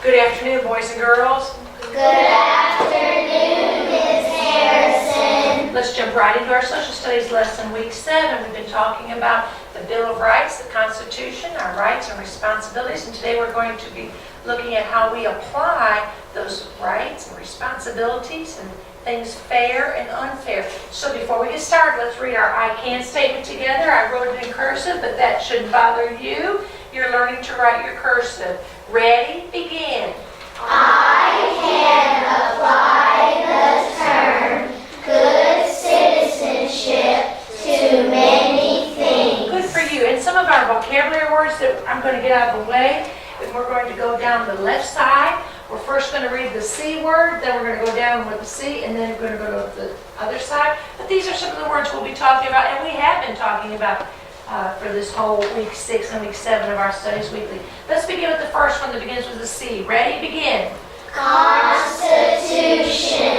Good afternoon, boys and girls. Good afternoon, Ms. Harrison. Let's jump right into our social studies lesson, week 7. We've been talking about the Bill of Rights, the Constitution, our rights and responsibilities, and today we're going to be looking at how we apply those rights and responsibilities and things fair and unfair. So before we get started, let's read our I can statement together. I wrote it in cursive, but that shouldn't bother you. You're learning to write your cursive. Ready? Begin. I can apply the term good citizenship to many things. Good for you. And some of our vocabulary words that I'm going to get out of the way, and we're going to go down the left side. We're first going to read the C word, then we're going to go down with the C, and then we're going to go to the other side. But these are some of the words we'll be talking about, and we have been talking about for this whole week 6 and week 7 of our studies weekly. Let's begin with the first one that begins with the C. Ready? Begin. Constitution.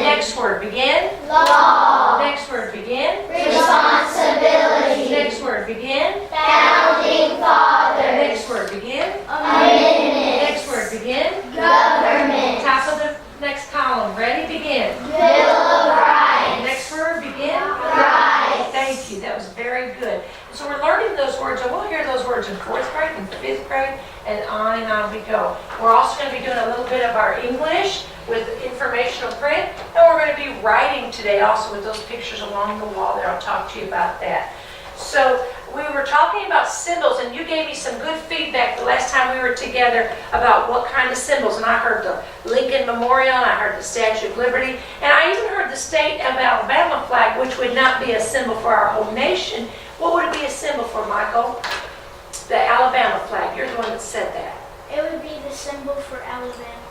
Next word, begin. Law. Next word, begin. Responsibility. Next word, begin. Founding Fathers. Next word, begin. Amendments. Next word, begin. Government. Top of the next column. Ready? Begin. Bill of Rights. Next word, begin. Rights. Thank you. That was very good. And so we're learning those words, and we'll hear those words in 4th grade and 5th grade, and on we go. We're also going to be doing a little bit of our English with informational print, and we're going to be writing today also with those pictures along the wall there. I'll talk to you about that. So we were talking about symbols, and you gave me some good feedback the last time we were together about what kind of symbols. And I heard the Lincoln Memorial, and I heard the Statue of Liberty, and I even heard the state of Alabama flag, which would not be a symbol for our whole nation. What would it be a symbol for, Michael? The Alabama flag. You're the one that said that. It would be the symbol for Alabama.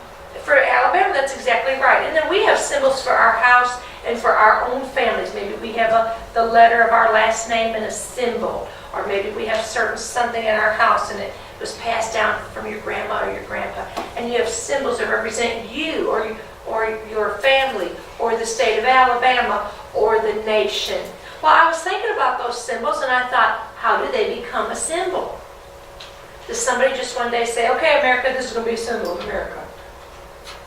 For Alabama, that's exactly right. And then we have symbols for our house and for our own families. Maybe we have the letter of our last name and a symbol. Or maybe we have something in our house and it was passed down from your grandma or your grandpa. And you have symbols that represent you or your family or the state of Alabama or the nation. Well, I was thinking about those symbols and I thought, how do they become a symbol? Does somebody just one day say, okay, America, this is going to be a symbol of America?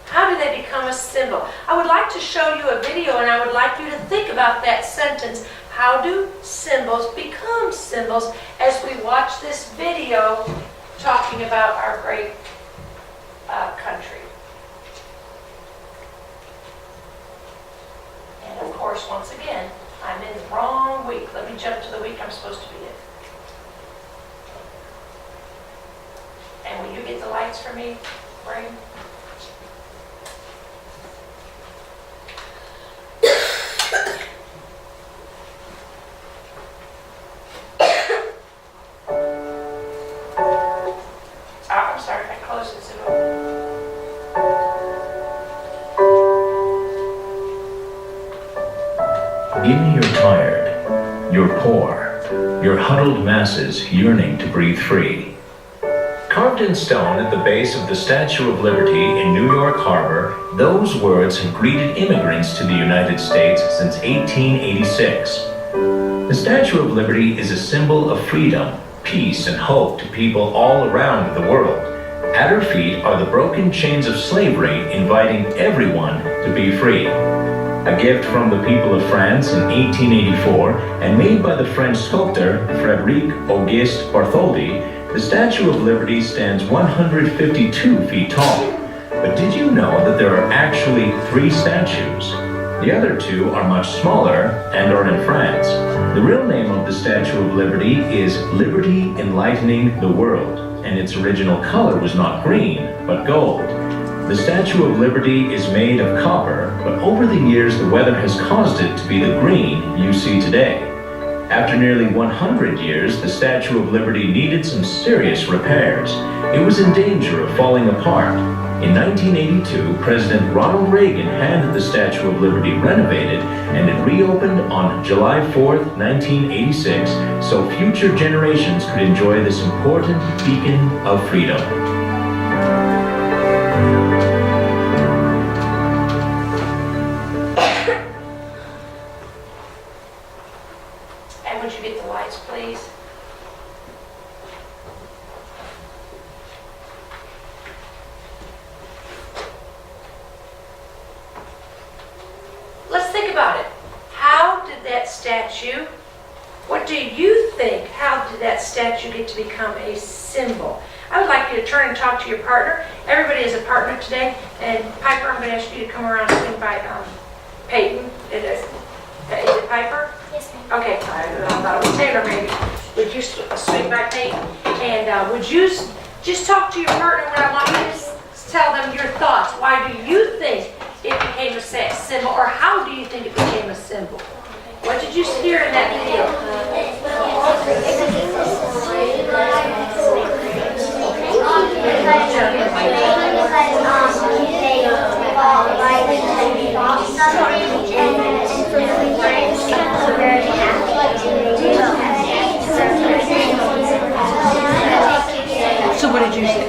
How do they become a symbol? I would like to show you a video, and I would like you to think about that sentence. How do symbols become symbols as we watch this video talking about our great country? And of course, once again, I'm in the wrong week. Let me jump to the week I'm supposed to be in. And will you get the lights for me, Brain? I'm sorry, I closed it. Even you're tired, you're poor, your huddled masses yearning to breathe free. Carved in stone at the base of the Statue of Liberty in New York Harbor, those words have greeted immigrants to the United States since 1886. The Statue of Liberty is a symbol of freedom, peace, and hope to people all around the world. At her feet are the broken chains of slavery, inviting everyone to be free. A gift from the people of France in 1884 and made by the French sculptor Frédéric Auguste Bartholdi, the Statue of Liberty stands 152 feet tall. But did you know that there are actually 3 statues? The other 2 are much smaller and are in France. The real name of the Statue of Liberty is Liberty Enlightening the World, and its original color was not green, but gold. The Statue of Liberty is made of copper, but over the years the weather has caused it to be the green you see today. After nearly 100 years, the Statue of Liberty needed some serious repairs. It was in danger of falling apart. In 1982, President Ronald Reagan had the Statue of Liberty renovated, and it reopened on July 4th, 1986, so future generations could enjoy this important beacon of freedom. And would you get the lights, please? that statue? What do you think? How did that statue get to become a symbol? I would like you to turn and talk to your partner. Everybody is a partner today. And Piper, I'm going to ask you to come around and swing by Peyton. Is it Piper? Yes, ma'am. Okay, I thought it was Taylor maybe. Would you swing by Peyton? And would you just talk to your partner when I want you to tell them your thoughts? Why do you think it became a symbol, or how do you think it became a symbol? What did you hear in that video? So what did you say?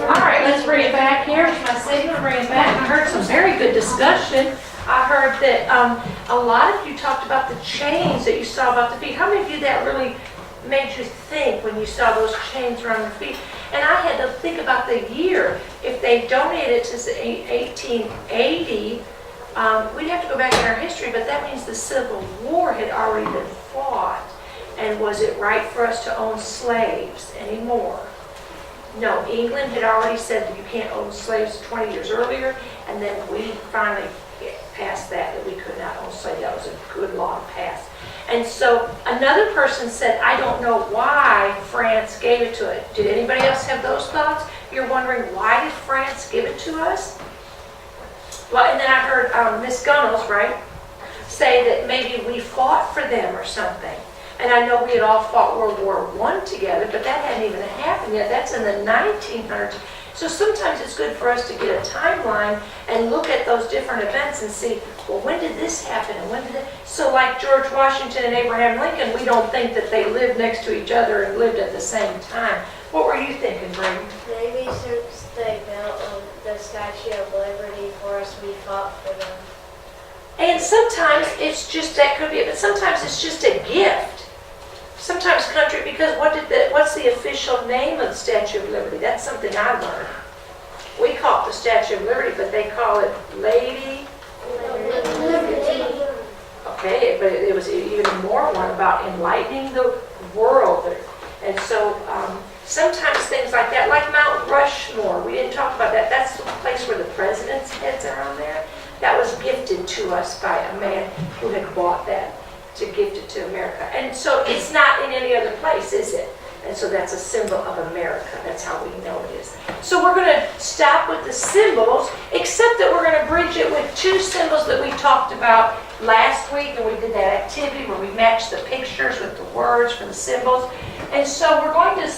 All right, let's bring it back here. My signal, bring it back. I heard some very good discussion. I heard that a lot of you talked about the chains that you saw about the feet. How many of you that really made you think when you saw those chains around your feet? And I had to think about the year. If they donated to 1880, we'd have to go back in our history, but that means the Civil War had already been fought. And was it right for us to own slaves anymore? No, England had already said that you can't own slaves 20 years earlier, and then we finally passed that we could not own slaves. That was a good law to pass. And so another person said, I don't know why France gave it to it. Did anybody else have those thoughts? You're wondering, why did France give it to us? Well, and then I heard Miss Gunnels, right, say that maybe we fought for them or something. And I know we had all fought World War I together, but that hadn't even happened yet. That's in the 1900s. So sometimes it's good for us to get a timeline and look at those different events and see, well, when did this happen and when did it? So like George Washington and Abraham Lincoln, we don't think that they lived next to each other and lived at the same time. What were you thinking, Brady? Maybe since they built the Statue of Liberty for us, we fought for them. And sometimes it's just, that could be it, but sometimes it's just a gift. Sometimes country, because what's the official name of the Statue of Liberty? That's something I learned. We call it the Statue of Liberty, but they call it Lady Liberty. Okay, but it was even more one about enlightening the world. And so sometimes things like that, like Mount Rushmore, we didn't talk about that. That's the place where the president's heads are on there. That was gifted to us by a man who had bought that to gift it to America. And so it's not in any other place, is it? And so that's a symbol of America. That's how we know it is. So we're going to stop with the symbols, except that we're going to bridge it with two symbols that we talked about last week, and we did that activity where we matched the pictures with the words for the symbols. And so we're going to,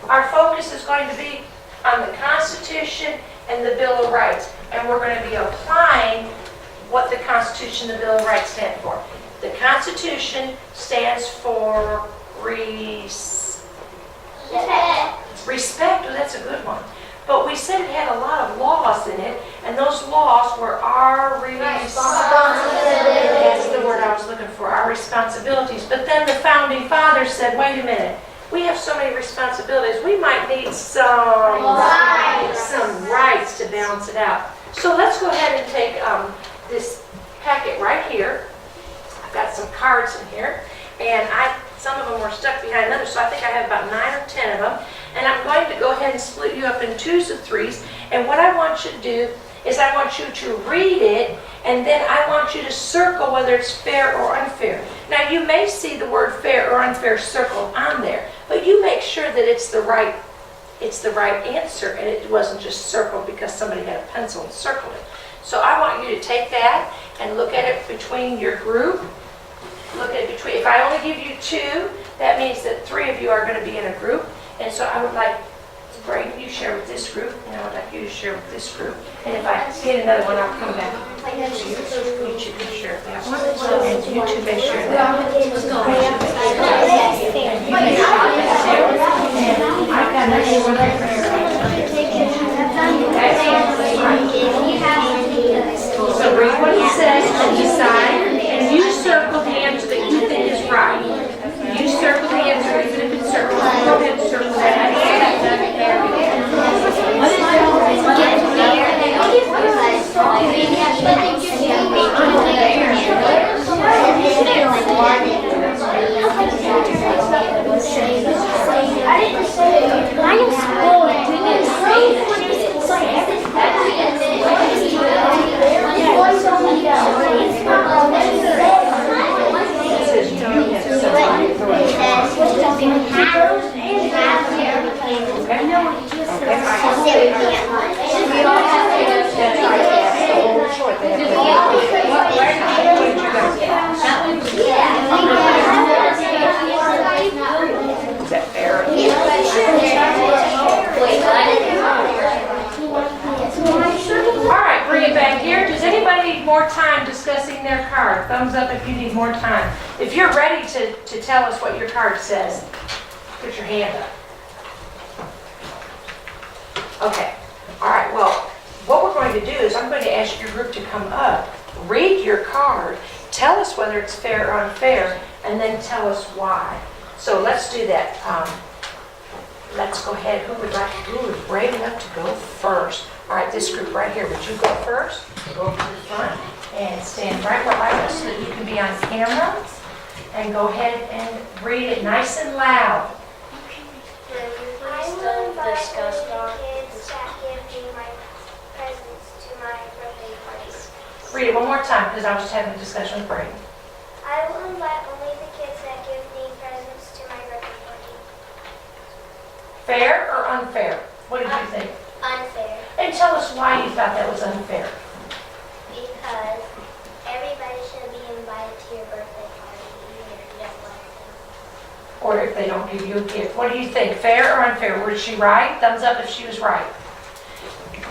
our focus is going to be on the Constitution and the Bill of Rights. And we're going to be applying what the Constitution and the Bill of Rights stand for. The Constitution stands for respect. Oh, that's a good one. But we said it had a lot of laws in it, and those laws were our responsibilities. That's the word I was looking for, our responsibilities. But then the Founding Fathers said, wait a minute, we have so many responsibilities, we might need some rights to balance it out. So let's go ahead and take this packet right here. I've got some cards in here, and some of them were stuck behind others, so I think I have about 9 or 10 of them. And I'm going to go ahead and split you up in 2s of 3s. And what I want you to do is I want you to read it, and then I want you to circle whether it's fair or unfair. Now, you may see the word fair or unfair circled on there, but you make sure that it's the right answer, and it wasn't just circled because somebody had a pencil and circled it. So I want you to take that and look at it between your group. Look at it between. If I only give you 2, that means that 3 of you are going to be in a group. And so I would like, Braden, you share with this group, and I would like you to share with this group. And if I get another one, I'll come back. You two can share that one. And you two may share that. And you may share that. And I've got another one right here. So read what it says and decide, and you circle the answer that you think is right. You circle the answer, even if it's circled. Go ahead and circle that. Is that fair? All right, bring it back here. Does anybody need more time discussing their card? Thumbs up if you need more time. If you're ready to tell us what your card says, put your hand up. Okay. All right, well, what we're going to do is I'm going to ask your group to come up, read your card, tell us whether it's fair or unfair, and then tell us why. So let's do that. Let's go ahead. Who is brave enough to go first? All right, this group right here. Would you go first? Go to the front and stand right where I was so that you can be on camera. And go ahead and read it nice and loud. I will invite only the kids that give me my presents to my birthday parties. Read it one more time because I was just having a discussion with Brayden. I will invite only the kids that give me presents to my birthday party. Fair or unfair? What did you think? Unfair, And tell us why you thought that was unfair. because everybody should be invited to your birthday party, even if you don't like them. Or if they don't give you a gift. What do you think? Fair or unfair? Was she right? Thumbs up if she was right.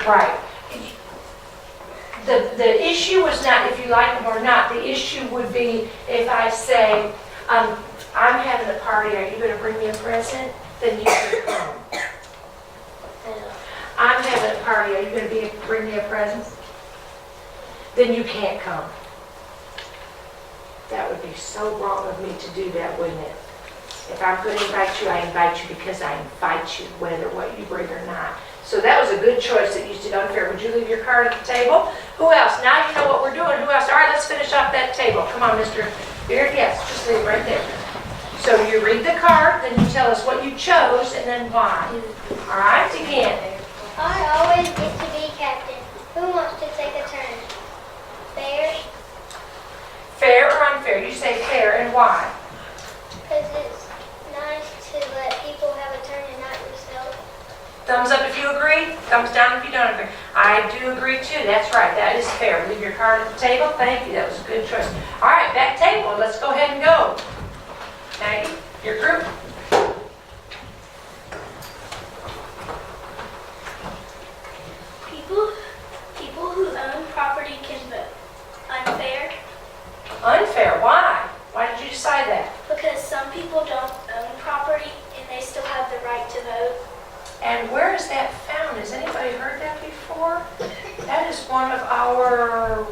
Right. The issue was not if you like them or not. The issue would be if I say, I'm having a party, are you going to bring me a present? Then you can come. I'm having a party, are you going to bring me a present? Then you can't come. That would be so wrong of me to do that, wouldn't it? If I'm going to invite you, I invite you because I invite you, whether what you bring or not. So that was a good choice that you did unfair. Would you leave your card at the table? Who else? Now you know what we're doing. Who else? All right, let's finish off that table. Come on, Mr. Beard. Yes, just leave it right there. So you read the card, then you tell us what you chose and then why. All right, again. I always get to be captain. Who wants to take a turn? Fair, Fair or unfair? You say fair, and why? because it's nice to let people have a turn and not yourself. Thumbs up if you agree, thumbs down if you don't agree. I do agree too, that's right, that is fair. Leave your card at the table, thank you, that was a good choice. All right, back table, let's go ahead and go. Maggie, your group. People who own property can vote. Unfair, Unfair, why? Why did you decide that? because some people don't own property and they still have the right to vote. And where is that found? Has anybody heard that before? That is one of our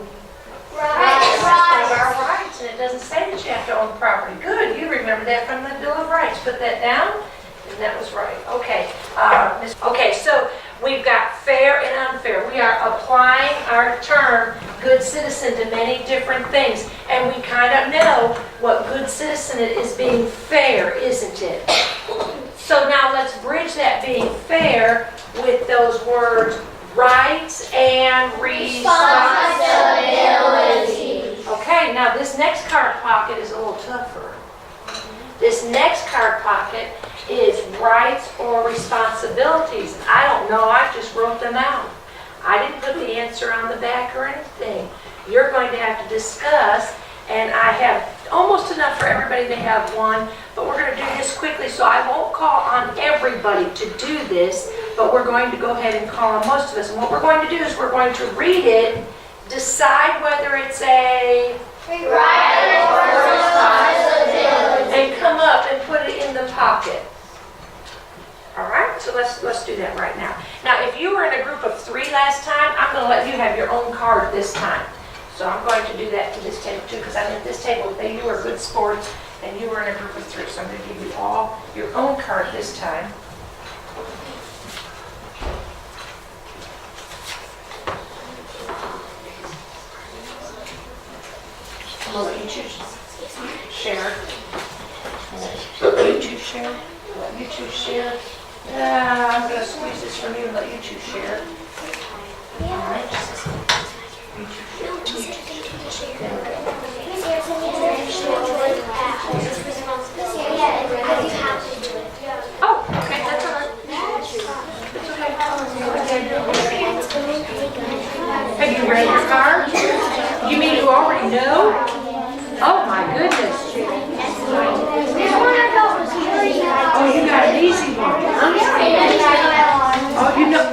rights. One of our rights, and it doesn't say that you have to own property. Good, you remember that from the Bill of Rights. Put that down, and that was right. Okay, okay, so we've got fair and unfair. We are applying our term good citizen to many different things, and we kind of know what good citizen is being fair, isn't it? So now let's bridge that being fair with those words rights and responsibilities. Okay, now this next card pocket is a little tougher. This next card pocket is rights or responsibilities. I don't know, I just wrote them out. I didn't put the answer on the back or anything. You're going to have to discuss, and I have almost enough for everybody to have one, but we're going to do this quickly, so I won't call on everybody to do this, but we're going to go ahead and call on most of us. And what we're going to do is we're going to read it, decide whether it's a Right or responsibility. and come up and put it in the pocket. All right, so let's do that right now. Now, if you were in a group of 3 last time, I'm going to let you have your own card this time. So I'm going to do that to this table too, because I'm at this table with you were good sports and you were in a group of 3. So I'm going to give you all your own card this time. I'm going to let you choose. Share. You choose share. Let you choose share. I'm going to squeeze this from you and let you choose share. All right. You choose share. Oh, okay, that's all right. It's okay. Have you read your card? You mean you already know? Oh my goodness. Oh, you got an easy one. Oh, you know.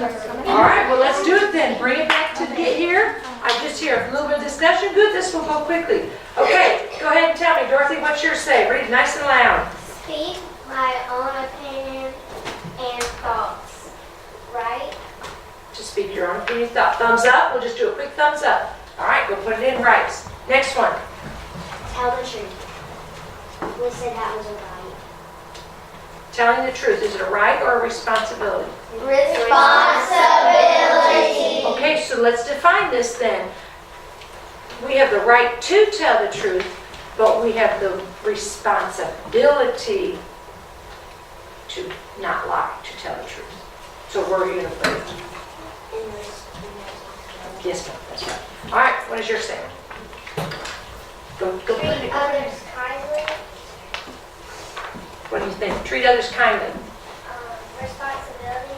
All right, well, let's do it then. Bring it back to get here. I just hear a little bit of discussion. Good, this will go quickly. Okay, go ahead and tell me, Dorothy, what's yours say? Read it nice and loud. Speak my own opinion and thoughts, right? Just speak your own opinion. Thumbs up. We'll just do a quick thumbs up. All right, go put it in right. Next one. Tell the truth. We said that was a right. Telling the truth. Is it a right or a responsibility? Responsibility. Okay, so let's define this then. We have the right to tell the truth, but we have the responsibility to not lie, to tell the truth. So where are you going to put it? Yes, ma'am, that's right. All right, what is your saying? Go put Treat it. others kindly. What do you think? Treat others kindly. Responsibility.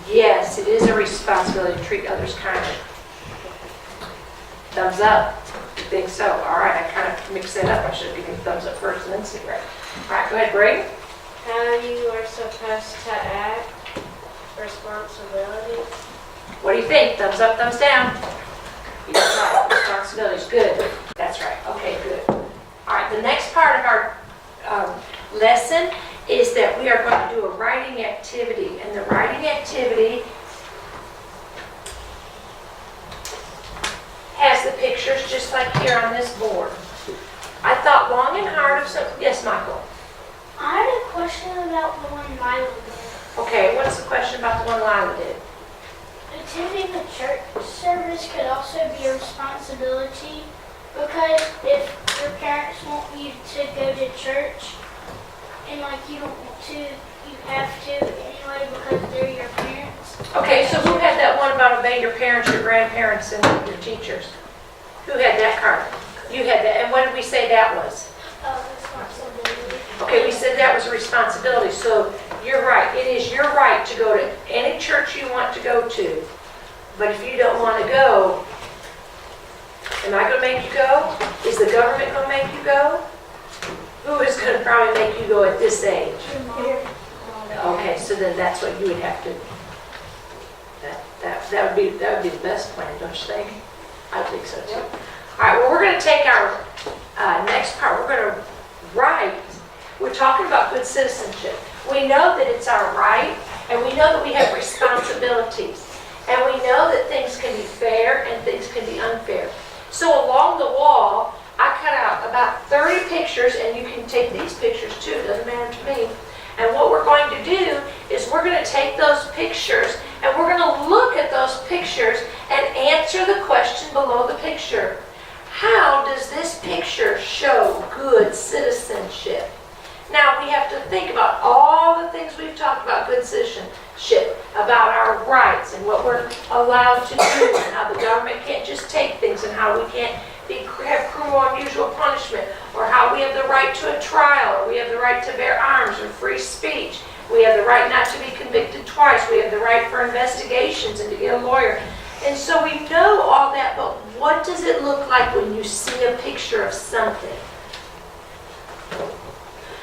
Yes, it is a responsibility to treat others kindly. Thumbs up. You think so? All right, I kind of mixed that up. I should have given you thumbs up first and then say right. All right, go ahead, Brady. How you are supposed to act, responsibility. What do you think? Thumbs up, thumbs down. That's right. Responsibilities. Good. That's right. Okay, good. All right, the next part of our lesson is that we are going to do a writing activity. And the writing activity has the pictures just like here on this board. I thought long and hard of some... Yes, Michael. I had a question about the one Milo did. Okay, what's the question about the one Lila did? Attending the church service could also be a responsibility because if your parents want you to go to church and like you don't want to, you have to anyway because they're your parents. Okay, so who had that one about obey your parents, your grandparents, and your teachers? Who had that card? You had that, and what did we say that was? Responsibility. Okay, we said that was a responsibility, so you're right. It is your right to go to any church you want to go to, but if you don't want to go, am I going to make you go? Is the government going to make you go? Who is going to probably make you go at this age? Okay, so then that's what you would have to. That would be the best plan, don't you think? I think so too. All right. Well, we're going to take our next part. We're going to write. We're talking about good citizenship. We know that it's our right, and we know that we have responsibilities, and we know that things can be fair and things can be unfair. So along the wall, I cut out about 30 pictures, and you can take these pictures too, it doesn't matter to me. And what we're going to do is we're going to take those pictures, and we're going to look at those pictures and answer the question below the picture. How does this picture show good citizenship? Now, we have to think about all the things we've talked about good citizenship, about our rights and what we're allowed to do, and how the government can't just take things, and how we can't have cruel or unusual punishment, or how we have the right to a trial, or we have the right to bear arms, or free speech. We have the right not to be convicted twice. We have the right for investigations and to get a lawyer. And so we know all that, but what does it look like when you see a picture of something?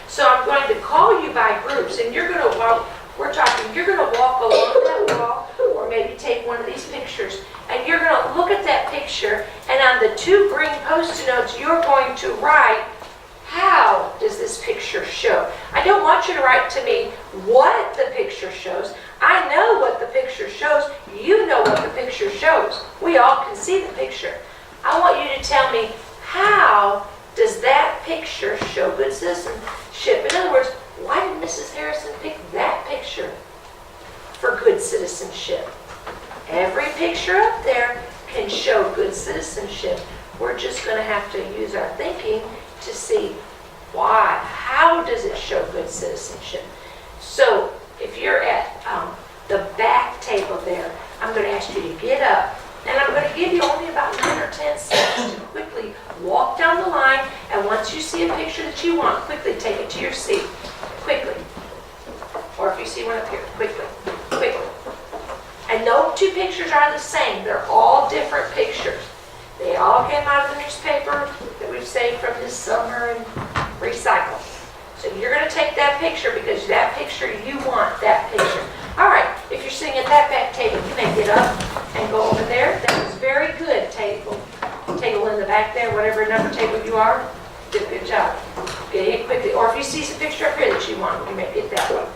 So I'm going to call you by groups, and you're going to walk, you're going to walk along that wall, or maybe take one of these pictures, and you're going to look at that picture, and on the 2 green Post-it notes, you're going to write, how does this picture show? I don't want you to write to me what the picture shows. I know what the picture shows. You know what the picture shows. We all can see the picture. I want you to tell me, how does that picture show good citizenship? In other words, why did Mrs. Harrison pick that picture for good citizenship? Every picture up there can show good citizenship. We're just going to have to use our thinking to see why. How does it show good citizenship? So if you're at the back table there, I'm going to ask you to get up, and I'm going to give you only about 9 or 10 seconds to quickly walk down the line, and once you see a picture that you want, quickly take it to your seat. Quickly. Or if you see one up here, quickly. Quickly. And no 2 pictures are the same. They're all different pictures. They all came out of the newspaper that we've saved from this summer and recycled. So you're going to take that picture because that picture, you want that picture. All right, if you're sitting at that back table, you may get up and go over there. That was very good, table. Table in the back there, whatever number table you are. Did a good job. Get it quickly. Or if you see some picture up here that you want, you may get that one.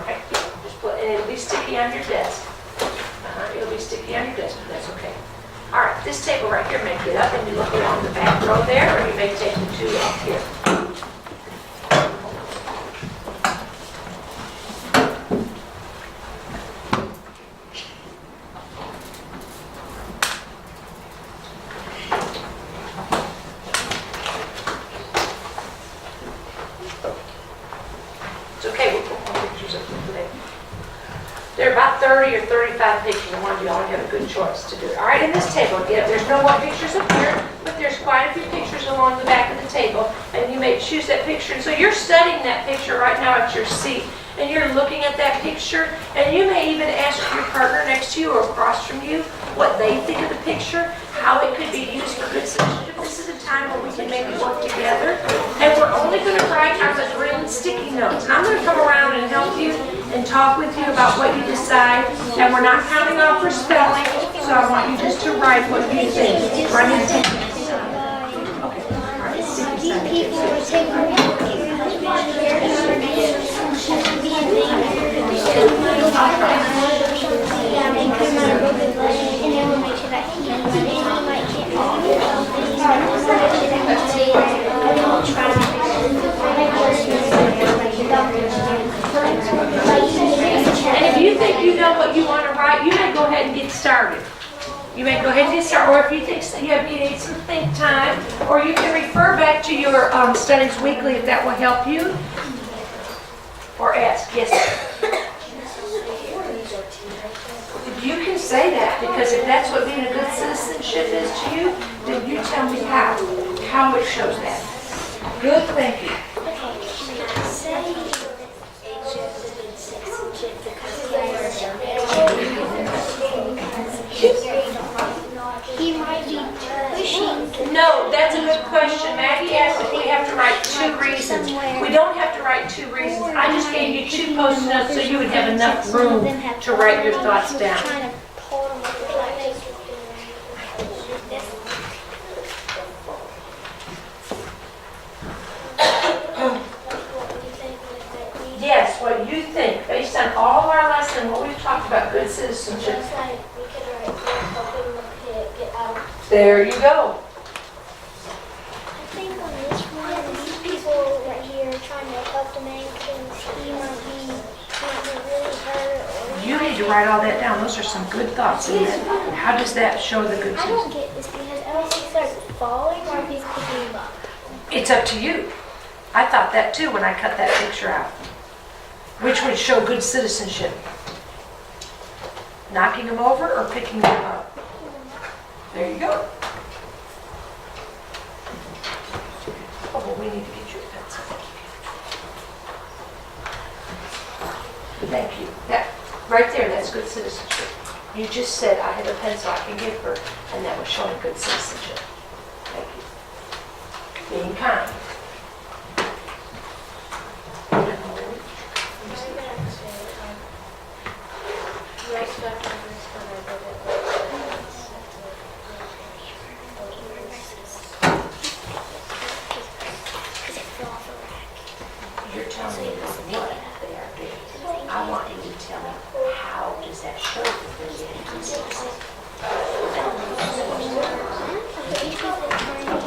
Okay, just put, and it'll be sticky on your desk. It'll be sticky on your desk, but that's okay. All right, this table right here may get up and you look along the back row there, or you may take the 2 up here. It's okay, we'll put more pictures up here today. There are about 30 or 35 pictures. I wanted you all to have a good choice to do it. All right, in this table, again, there's no more pictures up here, but there's quite a few pictures along the back of the table, and you may choose that picture. And so you're studying that picture right now at your seat, and you're looking at that picture, and you may even ask your partner next to you or across from you what they think of the picture, how it could be used for good citizenship. This is a time where we can maybe work together, and we're only going to write on the green sticky notes. And I'm going to come around and help you and talk with you about what you decide, and we're not counting off for spelling, so I want you just to write what you think. Write it down. Okay, all right, sticky side. People are taking And if you think you know what you want to write, you may go ahead and get started. You may go ahead and get started, or if you think you need some think time, or you can refer back to your studies weekly if that will help you. Or ask, yes. You can say that, because if that's what being a good citizenship is to you, then you tell me how it shows that. Good, thank you. He might be pushing. No, that's a good question. Maggie asked if we have to write 2 reasons. We don't have to write 2 reasons. I just gave you 2 post-it notes so you would have enough room to write your thoughts down. Yes, what you think, based on all of our lesson, what we've talked about, good citizenship. Just like we could write, helping the get out. There you go. I think on this one, these people right here trying to help the man because he might be really hurt. Or You need to write all that down. Those are some good thoughts in there. How does that show the good I don't citizenship? get this because else he starts falling or if he's picking him up. It's up to you. I thought that too when I cut that picture out. Which would show good citizenship? Knocking them over or picking them up? There you go. Oh, well, we need to get you a pencil. Thank you. That, right there, that's good citizenship. You just said, I have a pencil I can give her, and that was showing good citizenship. Thank you. Being kind. Because it fell off a rack. You're telling me what they are doing. I want you to tell me, how does that show that they're getting good citizenship? These people are trying to help